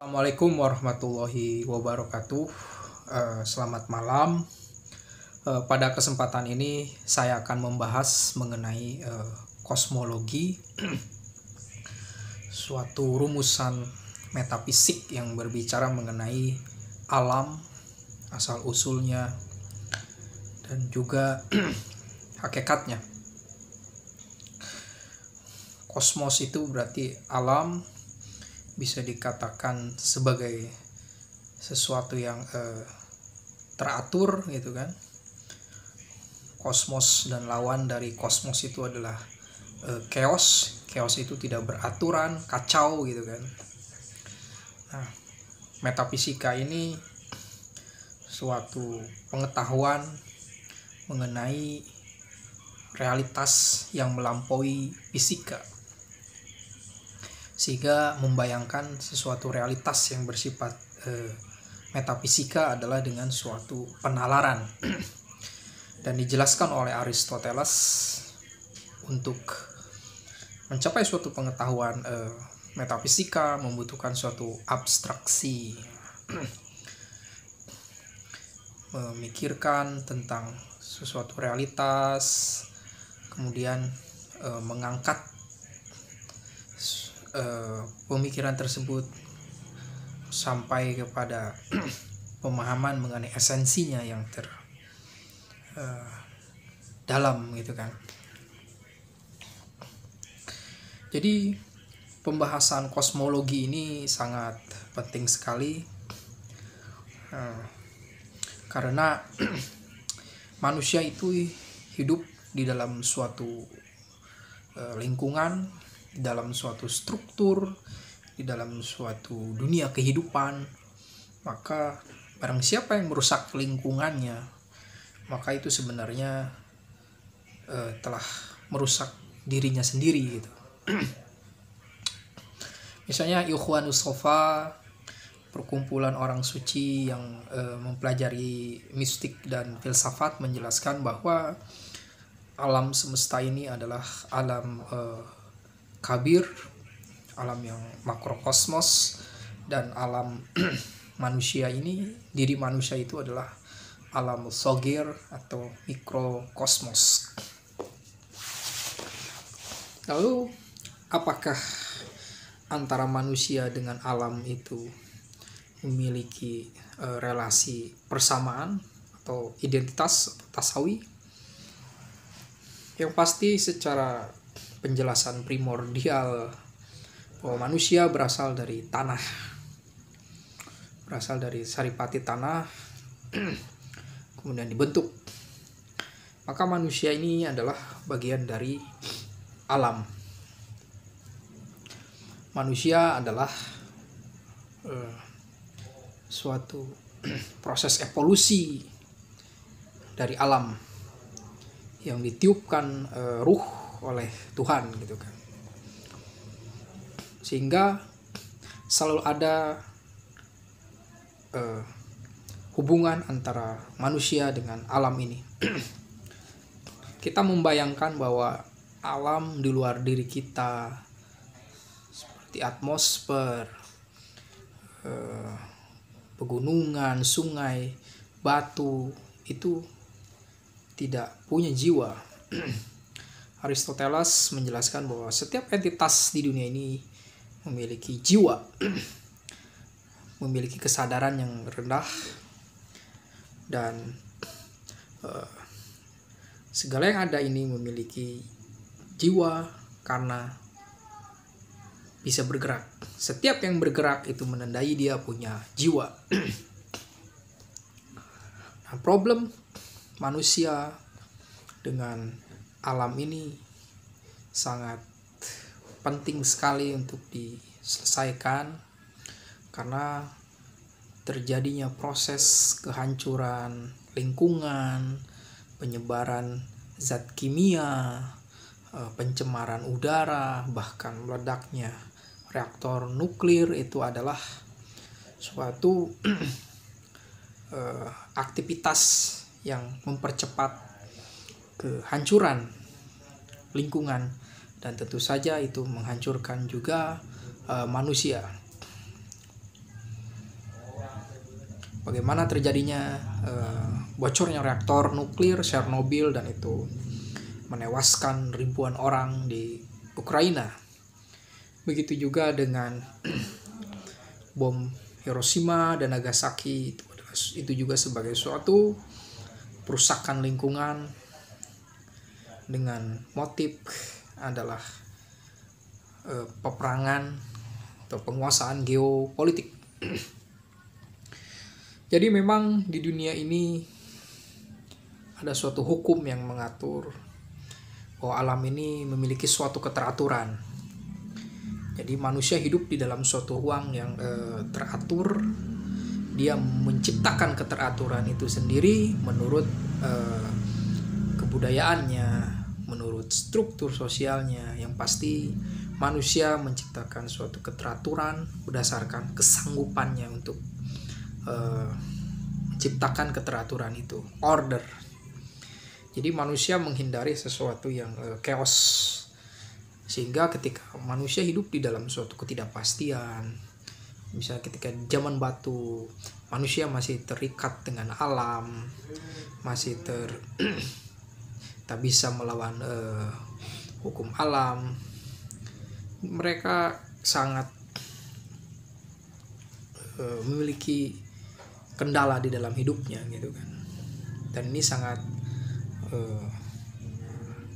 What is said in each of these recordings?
Assalamualaikum warahmatullahi wabarakatuh. Selamat malam. Pada kesempatan ini saya akan membahas mengenai kosmologi, suatu rumusan metafisik yang berbicara mengenai alam, asal-usulnya, dan juga hakikatnya. Kosmos itu berarti alam, bisa dikatakan sebagai sesuatu yang teratur gitu kan. Kosmos dan lawan dari kosmos itu adalah chaos. Chaos itu tidak beraturan, kacau gitu kan. Nah, metafisika ini suatu pengetahuan mengenai realitas yang melampaui fisika, sehingga membayangkan sesuatu realitas yang bersifat metafisika adalah dengan suatu penalaran. Dan dijelaskan oleh Aristoteles, untuk mencapai suatu pengetahuan metafisika membutuhkan suatu abstraksi, memikirkan tentang sesuatu realitas, kemudian mengangkat pemikiran tersebut sampai kepada pemahaman mengenai esensinya yang dalam gitu kan. Jadi pembahasan kosmologi ini sangat penting sekali karena manusia itu hidup di dalam suatu lingkungan, di dalam suatu struktur, di dalam suatu dunia kehidupan. Maka barang siapa yang merusak lingkungannya, maka itu sebenarnya telah merusak dirinya sendiri gitu. Misalnya Ikhwanus Shafa, perkumpulan orang suci yang mempelajari mistik dan filsafat, menjelaskan bahwa alam semesta ini adalah alam kabir, alam yang makrokosmos, dan alam manusia ini, diri manusia itu adalah alam sogir atau mikrokosmos. Lalu apakah antara manusia dengan alam itu memiliki relasi persamaan atau identitas atau tasawi? Yang pasti secara penjelasan primordial bahwa manusia berasal dari tanah, berasal dari saripati tanah, kemudian dibentuk. Maka manusia ini adalah bagian dari alam. Manusia adalah suatu proses evolusi dari alam yang ditiupkan ruh oleh Tuhan gitu kan. Sehingga selalu ada hubungan antara manusia dengan alam ini. Kita membayangkan bahwa alam di luar diri kita, seperti atmosfer, pegunungan, sungai, batu, itu tidak punya jiwa. Aristoteles menjelaskan bahwa setiap entitas di dunia ini memiliki jiwa, memiliki kesadaran yang rendah, dan segala yang ada ini memiliki jiwa karena bisa bergerak. Setiap yang bergerak itu menandai dia punya jiwa. Nah, problem manusia dengan alam ini sangat penting sekali untuk diselesaikan, karena terjadinya proses kehancuran lingkungan, penyebaran zat kimia, pencemaran udara, bahkan meledaknya reaktor nuklir. Itu adalah suatu aktivitas yang mempercepat kehancuran lingkungan, dan tentu saja itu menghancurkan juga manusia. bagaimana terjadinya bocornya reaktor nuklir Chernobyl, dan itu menewaskan ribuan orang di Ukraina. Begitu juga dengan bom Hiroshima dan Nagasaki, itu juga sebagai suatu perusakan lingkungan dengan motif adalah peperangan atau penguasaan geopolitik. Jadi memang di dunia ini ada suatu hukum yang mengatur bahwa alam ini memiliki suatu keteraturan. Jadi manusia hidup di dalam suatu ruang yang teratur. Dia menciptakan keteraturan itu sendiri menurut kebudayaannya, menurut struktur sosialnya. Yang pasti manusia menciptakan suatu keteraturan berdasarkan kesanggupannya untuk menciptakan keteraturan itu, order. Jadi manusia menghindari sesuatu yang chaos, sehingga ketika manusia hidup di dalam suatu ketidakpastian, misalnya ketika zaman batu, manusia masih terikat dengan alam, masih tak bisa melawan hukum alam. Mereka sangat memiliki kendala di dalam hidupnya gitu kan. Dan ini sangat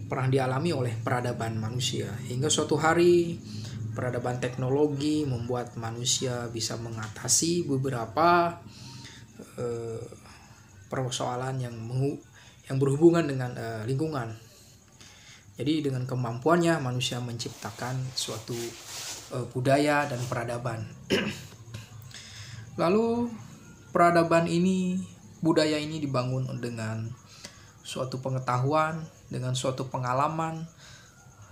pernah dialami oleh peradaban manusia, hingga suatu hari peradaban teknologi membuat manusia bisa mengatasi beberapa persoalan yang berhubungan dengan lingkungan. Jadi dengan kemampuannya manusia menciptakan suatu budaya dan peradaban. Lalu budaya ini dibangun dengan suatu pengetahuan, dengan suatu pengalaman,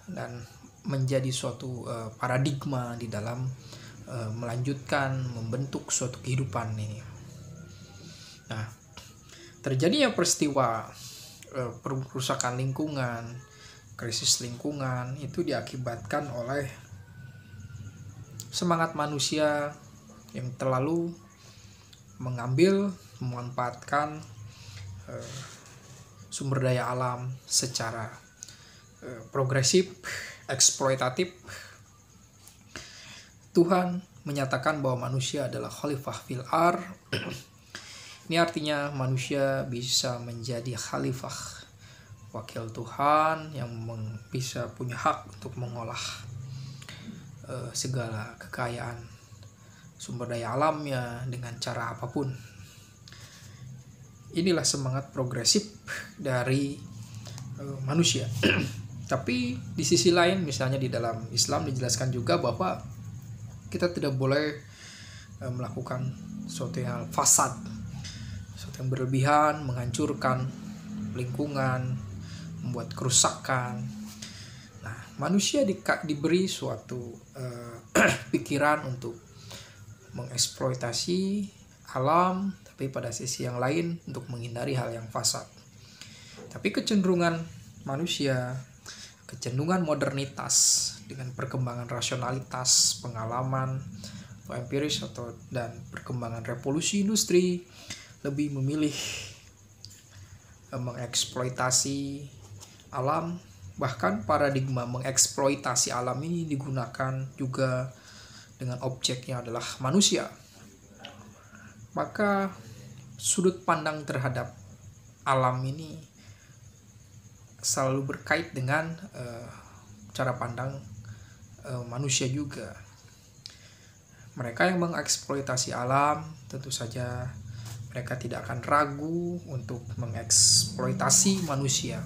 dan menjadi suatu paradigma di dalam melanjutkan, membentuk suatu kehidupan ini. Nah, terjadinya peristiwa perusakan lingkungan, krisis lingkungan, itu diakibatkan oleh semangat manusia yang terlalu memanfaatkan sumber daya alam secara progresif, eksploitatif. Tuhan menyatakan bahwa manusia adalah khalifah fil ardh. Ini artinya manusia bisa menjadi khalifah, wakil Tuhan yang bisa punya hak untuk mengolah segala kekayaan sumber daya alamnya dengan cara apapun. Inilah semangat progresif dari manusia. Tapi di sisi lain, misalnya di dalam Islam dijelaskan juga bahwa kita tidak boleh melakukan sesuatu yang fasad, sesuatu yang berlebihan, menghancurkan lingkungan, membuat kerusakan. Nah, manusia diberi suatu pikiran untuk mengeksploitasi alam, tapi pada sisi yang lain untuk menghindari hal yang fasad. Tapi kecenderungan manusia, kecenderungan modernitas dengan perkembangan rasionalitas, pengalaman atau empiris dan perkembangan revolusi industri, lebih memilih mengeksploitasi alam. Bahkan paradigma mengeksploitasi alam ini digunakan juga dengan objeknya adalah manusia. Maka sudut pandang terhadap alam ini selalu berkait dengan cara pandang manusia juga. Mereka yang mengeksploitasi alam, tentu saja mereka tidak akan ragu untuk mengeksploitasi manusia.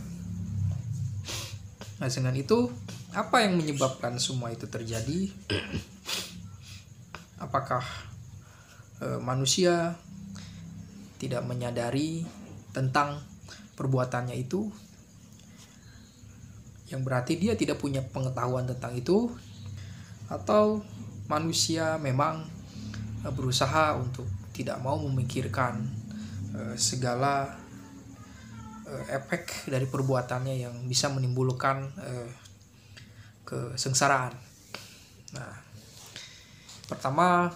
Nah, dengan itu, apa yang menyebabkan semua itu terjadi? Apakah manusia tidak menyadari tentang perbuatannya itu, yang berarti dia tidak punya pengetahuan tentang itu, atau manusia memang berusaha untuk tidak mau memikirkan segala efek dari perbuatannya yang bisa menimbulkan kesengsaraan. Nah, pertama,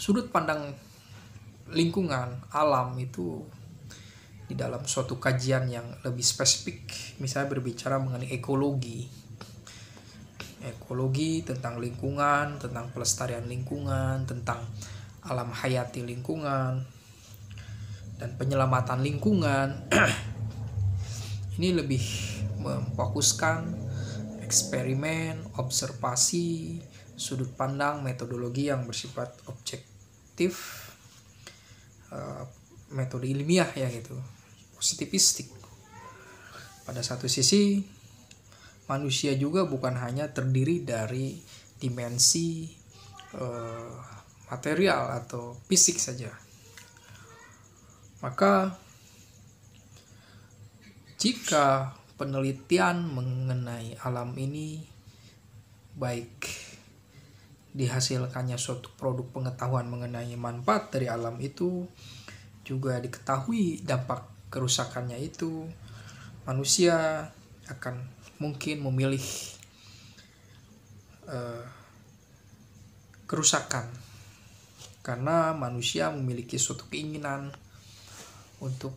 sudut pandang lingkungan alam itu di dalam suatu kajian yang lebih spesifik, misalnya berbicara mengenai ekologi tentang lingkungan, tentang pelestarian lingkungan, tentang alam hayati lingkungan dan penyelamatan lingkungan. Ini lebih memfokuskan eksperimen, observasi, sudut pandang, metodologi yang bersifat objektif, metode ilmiah ya gitu, positivistik. Pada satu sisi manusia juga bukan hanya terdiri dari dimensi material atau fisik saja. Maka jika penelitian mengenai alam ini baik dihasilkannya suatu produk pengetahuan mengenai manfaat dari alam itu, juga diketahui dampak kerusakannya itu, manusia akan mungkin memilih kerusakan karena manusia memiliki suatu keinginan untuk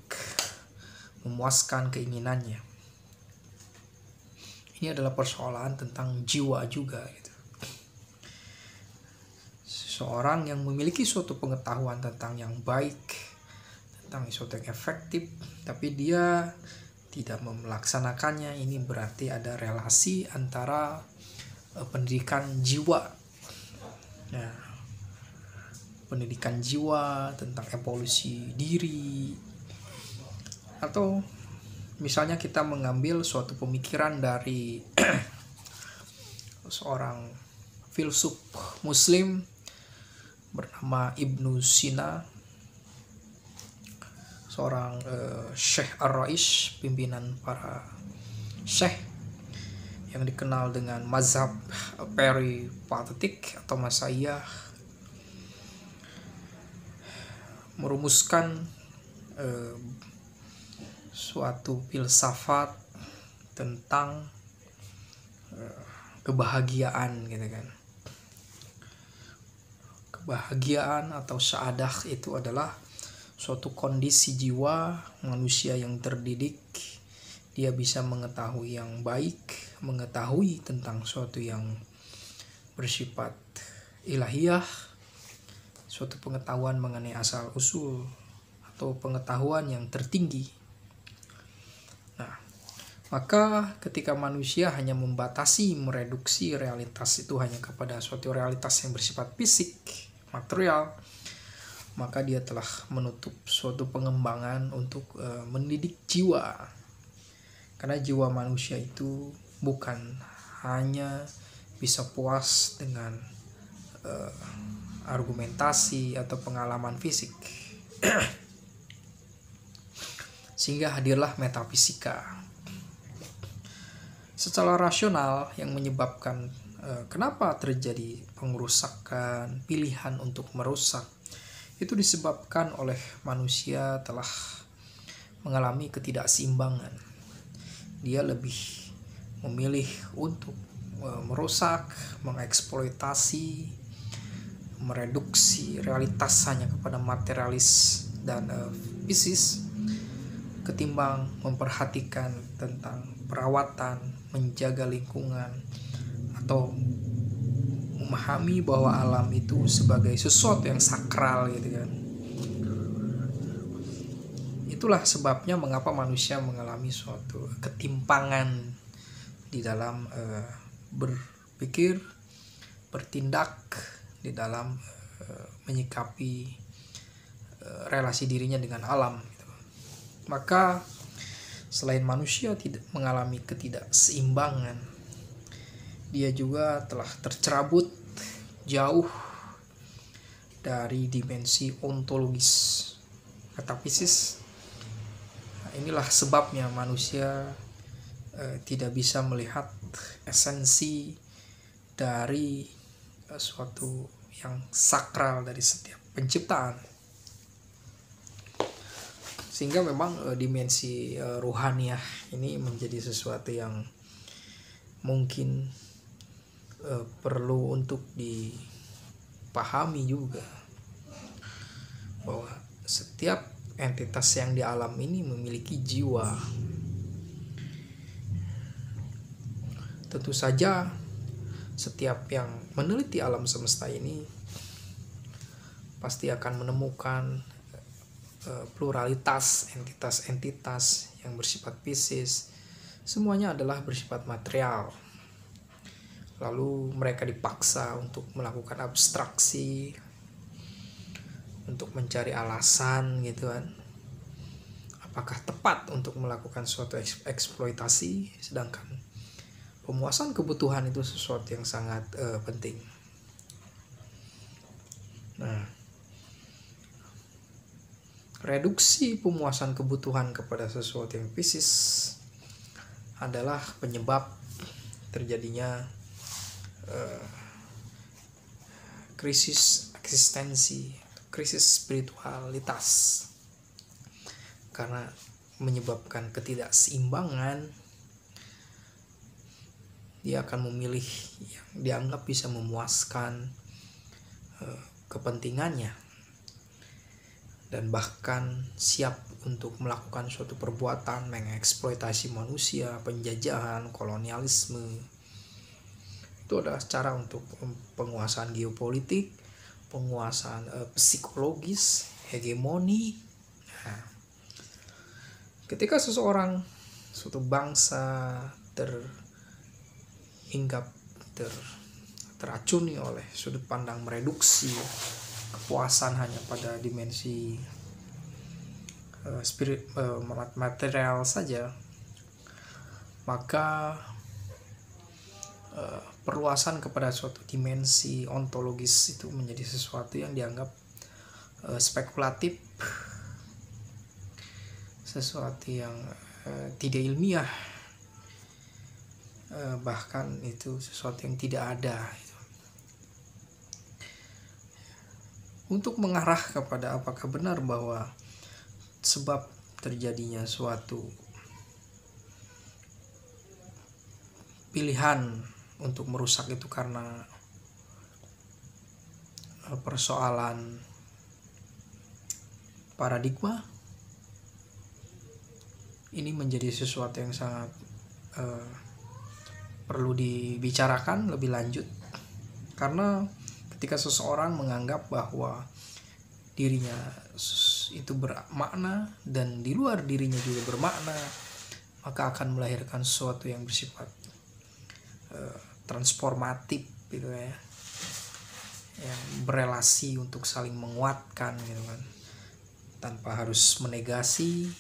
memuaskan keinginannya. Ini adalah persoalan tentang jiwa juga gitu. Seseorang yang memiliki suatu pengetahuan tentang yang baik, tentang sesuatu yang efektif, tapi dia tidak melaksanakannya, ini berarti ada relasi antara pendidikan jiwa. Nah, pendidikan jiwa tentang evolusi diri, atau misalnya kita mengambil suatu pemikiran dari seorang filsuf muslim bernama Ibnu Sina, seorang Syekh Ar-Rais, pimpinan para syekh yang dikenal dengan mazhab peripatetik atau Masaiyah, merumuskan suatu filsafat tentang kebahagiaan gitu kan. Kebahagiaan atau sa'adah itu adalah suatu kondisi jiwa manusia yang terdidik. Dia bisa mengetahui yang baik, mengetahui tentang suatu yang bersifat ilahiyah, suatu pengetahuan mengenai asal usul atau pengetahuan yang tertinggi. Nah, maka ketika manusia hanya membatasi, mereduksi realitas itu hanya kepada suatu realitas yang bersifat fisik, material, maka dia telah menutup suatu pengembangan untuk mendidik jiwa. Karena jiwa manusia itu bukan hanya bisa puas dengan argumentasi atau pengalaman fisik. Sehingga hadirlah metafisika. Secara rasional yang menyebabkan kenapa terjadi pengerusakan, pilihan untuk merusak, itu disebabkan oleh manusia telah mengalami ketidakseimbangan. Dia lebih memilih untuk merusak, mengeksploitasi, mereduksi realitas hanya kepada materialis dan fisis, ketimbang memperhatikan tentang perawatan, menjaga lingkungan, atau memahami bahwa alam itu sebagai sesuatu yang sakral gitu kan. Itulah sebabnya mengapa manusia mengalami suatu ketimpangan di dalam berpikir, bertindak, di dalam menyikapi relasi dirinya dengan alam. Maka selain manusia tidak mengalami ketidakseimbangan, dia juga telah tercerabut jauh dari dimensi ontologis metafisis. Nah, inilah sebabnya manusia tidak bisa melihat esensi dari suatu yang sakral dari setiap penciptaan. Sehingga memang dimensi ruhaniyah ini menjadi sesuatu yang mungkin perlu untuk dipahami juga. bahwa setiap entitas yang di alam ini memiliki jiwa. Tentu saja setiap yang meneliti alam semesta ini pasti akan menemukan pluralitas entitas-entitas yang bersifat fisik. Semuanya adalah bersifat material. Lalu mereka dipaksa untuk melakukan abstraksi, untuk mencari alasan gitu kan. Apakah tepat untuk melakukan suatu eksploitasi, sedangkan pemuasan kebutuhan itu sesuatu yang sangat penting. Nah, reduksi pemuasan kebutuhan kepada sesuatu yang fisik adalah penyebab terjadinya krisis eksistensi, krisis spiritualitas, karena menyebabkan ketidakseimbangan. Dia akan memilih yang dianggap bisa memuaskan kepentingannya, dan bahkan siap untuk melakukan suatu perbuatan mengeksploitasi manusia, penjajahan, kolonialisme. Itu adalah cara untuk penguasaan geopolitik, penguasaan psikologis, hegemoni. Nah, ketika suatu bangsa teracuni oleh sudut pandang mereduksi kepuasan hanya pada dimensi material saja, maka perluasan kepada suatu dimensi ontologis itu menjadi sesuatu yang dianggap spekulatif, sesuatu yang tidak ilmiah, bahkan itu sesuatu yang tidak ada. Untuk mengarah kepada apakah benar bahwa sebab terjadinya suatu pilihan untuk merusak itu karena persoalan paradigma, ini menjadi sesuatu yang sangat perlu dibicarakan lebih lanjut. Karena ketika seseorang menganggap bahwa dirinya itu bermakna dan di luar dirinya juga bermakna, maka akan melahirkan sesuatu yang bersifat transformatif gitu ya, yang berelasi untuk saling menguatkan gitu kan, tanpa harus menegasi.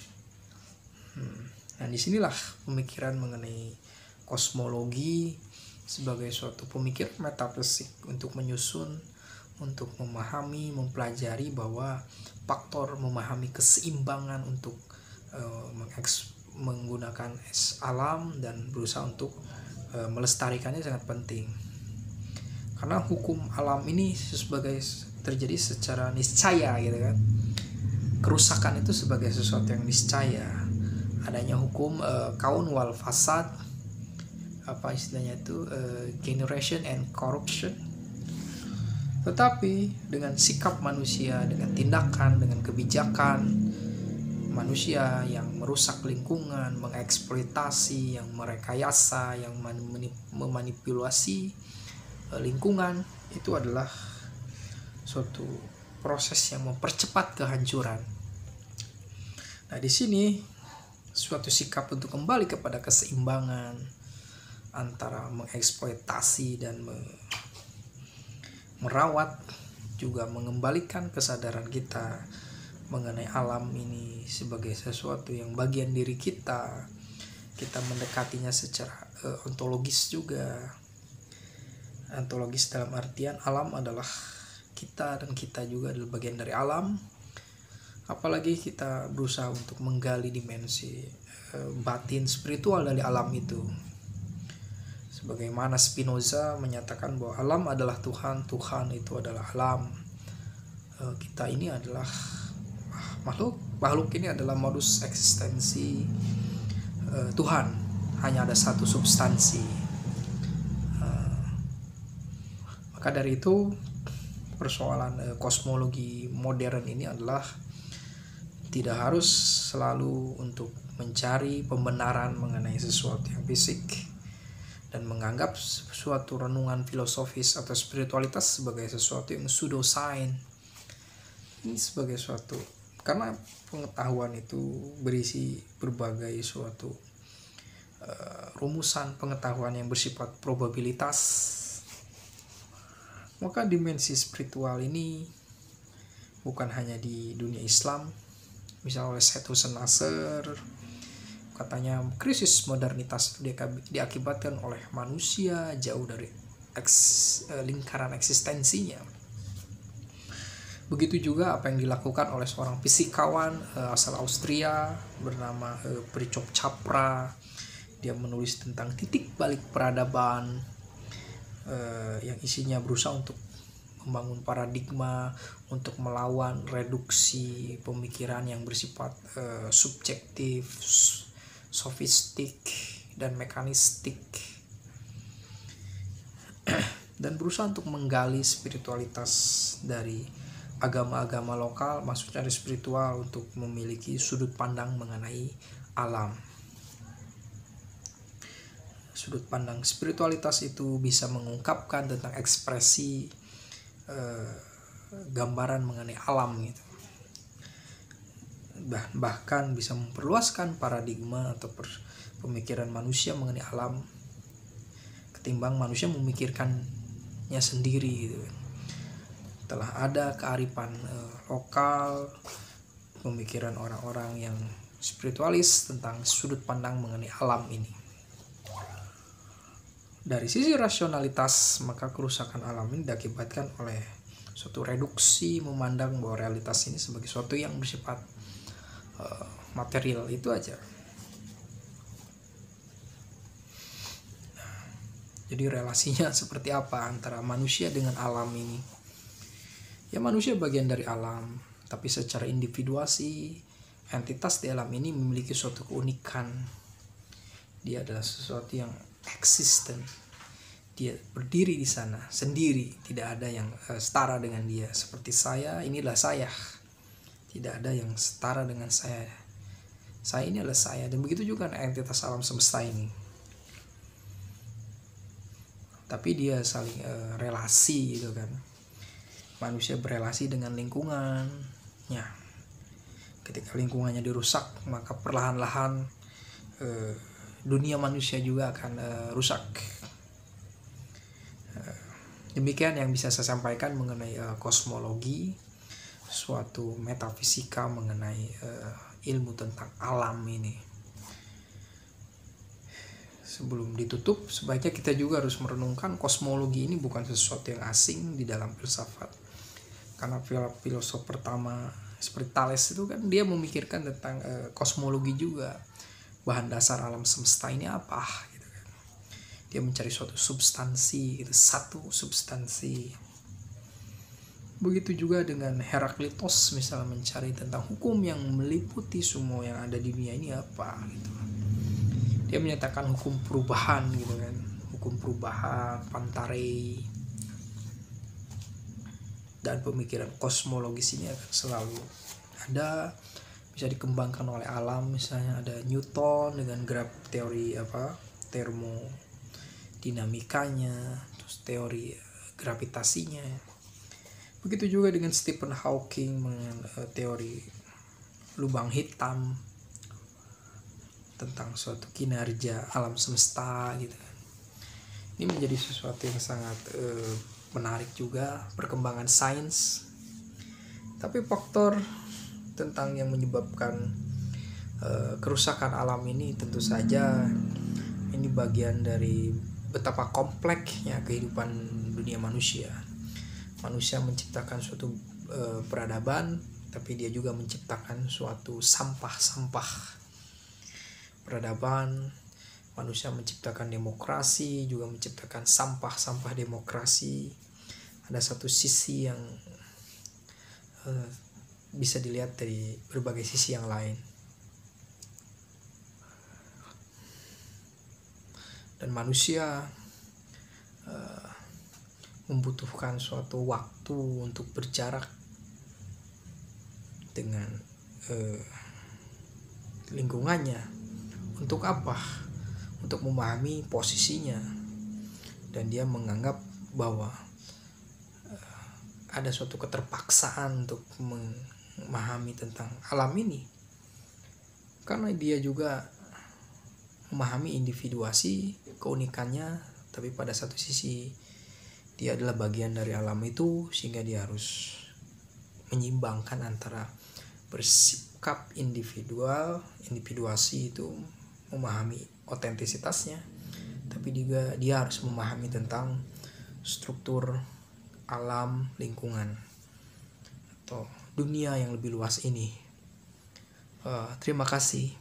Nah, disinilah pemikiran mengenai kosmologi sebagai suatu pemikiran metafisik untuk menyusun, untuk memahami, mempelajari bahwa faktor memahami keseimbangan untuk menggunakan alam dan berusaha untuk melestarikannya sangat penting. Karena hukum alam ini sebagai terjadi secara niscaya gitu kan. Kerusakan itu sebagai sesuatu yang niscaya. Adanya hukum kaun wal fasad, apa istilahnya itu, generation and corruption. Tetapi dengan sikap manusia, dengan tindakan, dengan kebijakan manusia yang merusak lingkungan, mengeksploitasi, yang merekayasa, yang memanipulasi lingkungan, itu adalah suatu proses yang mempercepat kehancuran. Nah, di sini suatu sikap untuk kembali kepada keseimbangan antara mengeksploitasi dan merawat, juga mengembalikan kesadaran kita mengenai alam ini sebagai sesuatu yang bagian diri kita. Kita mendekatinya secara ontologis juga. Ontologis dalam artian alam adalah kita dan kita juga adalah bagian dari alam. Apalagi kita berusaha untuk menggali dimensi batin spiritual dari alam itu. Sebagaimana Spinoza menyatakan bahwa alam adalah Tuhan, Tuhan itu adalah alam. Kita ini adalah makhluk ini adalah modus eksistensi Tuhan. Hanya ada satu substansi. Maka dari itu persoalan kosmologi modern ini adalah tidak harus selalu untuk mencari pembenaran mengenai sesuatu yang fisik dan menganggap suatu renungan filosofis atau spiritualitas sebagai sesuatu yang pseudoscience. Ini sebagai suatu, karena pengetahuan itu berisi berbagai suatu rumusan pengetahuan yang bersifat probabilitas. Maka dimensi spiritual ini bukan hanya di dunia Islam. Misalnya oleh Said Hussein Nasr, katanya krisis modernitas itu diakibatkan oleh manusia jauh dari lingkaran eksistensinya. Begitu juga apa yang dilakukan oleh seorang fisikawan asal Austria bernama Fritjof Capra. Dia menulis tentang titik balik peradaban yang isinya berusaha untuk membangun paradigma untuk melawan reduksi pemikiran yang bersifat subjektif, sofistik, dan mekanistik, dan berusaha untuk menggali spiritualitas dari agama-agama lokal, maksudnya dari spiritual, untuk memiliki sudut pandang mengenai alam. Sudut pandang spiritualitas itu bisa mengungkapkan tentang ekspresi gambaran mengenai alam gitu. Bahkan bisa memperluaskan paradigma atau pemikiran manusia mengenai alam ketimbang manusia memikirkannya sendiri gitu. Telah ada kearifan lokal, pemikiran orang-orang yang spiritualis tentang sudut pandang mengenai alam ini. Dari sisi rasionalitas, maka kerusakan alam ini diakibatkan oleh suatu reduksi memandang bahwa realitas ini sebagai sesuatu yang bersifat material, itu aja. Jadi relasinya seperti apa antara manusia dengan alam ini? Ya, manusia bagian dari alam, tapi secara individuasi, entitas di alam ini memiliki suatu keunikan. Dia adalah sesuatu yang eksisten. Dia berdiri di sana sendiri, tidak ada yang setara dengan dia. Seperti saya, inilah saya. Tidak ada yang setara dengan saya. Saya ini adalah saya, dan begitu juga entitas alam semesta ini. Tapi dia saling relasi gitu kan. Manusia berelasi dengan lingkungannya. Ketika lingkungannya dirusak, maka perlahan-lahan dunia manusia juga akan rusak. Demikian yang bisa saya sampaikan mengenai kosmologi, suatu metafisika mengenai ilmu tentang alam ini. Sebelum ditutup, sebaiknya kita juga harus merenungkan kosmologi ini bukan sesuatu yang asing di dalam filsafat. Karena filosof pertama seperti Thales itu kan dia memikirkan tentang kosmologi juga. Bahan dasar alam semesta ini apa gitu kan. Dia mencari suatu substansi, itu satu substansi. Begitu juga dengan Heraklitos misalnya mencari tentang hukum yang meliputi semua yang ada di dunia ini apa gitu. Dia menyatakan hukum perubahan gitu kan. Hukum perubahan, Pantarei. Dan pemikiran kosmologis ini akan selalu ada, bisa dikembangkan oleh alam. Misalnya ada Newton dengan teori termodinamikanya, terus teori gravitasinya. Begitu juga dengan Stephen Hawking dengan teori lubang hitam, tentang suatu kinerja alam semesta gitu. Ini menjadi sesuatu yang sangat menarik juga, perkembangan sains. Tapi faktor tentang yang menyebabkan kerusakan alam ini tentu saja ini bagian dari betapa kompleksnya kehidupan dunia manusia. Manusia menciptakan suatu peradaban, tapi dia juga menciptakan suatu sampah-sampah peradaban. Manusia menciptakan demokrasi, juga menciptakan sampah-sampah demokrasi. Ada satu sisi yang bisa dilihat dari berbagai sisi yang lain. Dan manusia membutuhkan suatu waktu untuk berjarak dengan lingkungannya. Untuk apa? Untuk memahami posisinya. Dan dia menganggap bahwa ada suatu keterpaksaan untuk memahami tentang alam ini, karena dia juga memahami individuasi, keunikannya, tapi pada satu sisi dia adalah bagian dari alam itu, sehingga dia harus menyimbangkan antara bersikap individuasi itu memahami otentisitasnya, tapi juga dia harus memahami tentang struktur alam, lingkungan, atau dunia yang lebih luas ini. Terima kasih.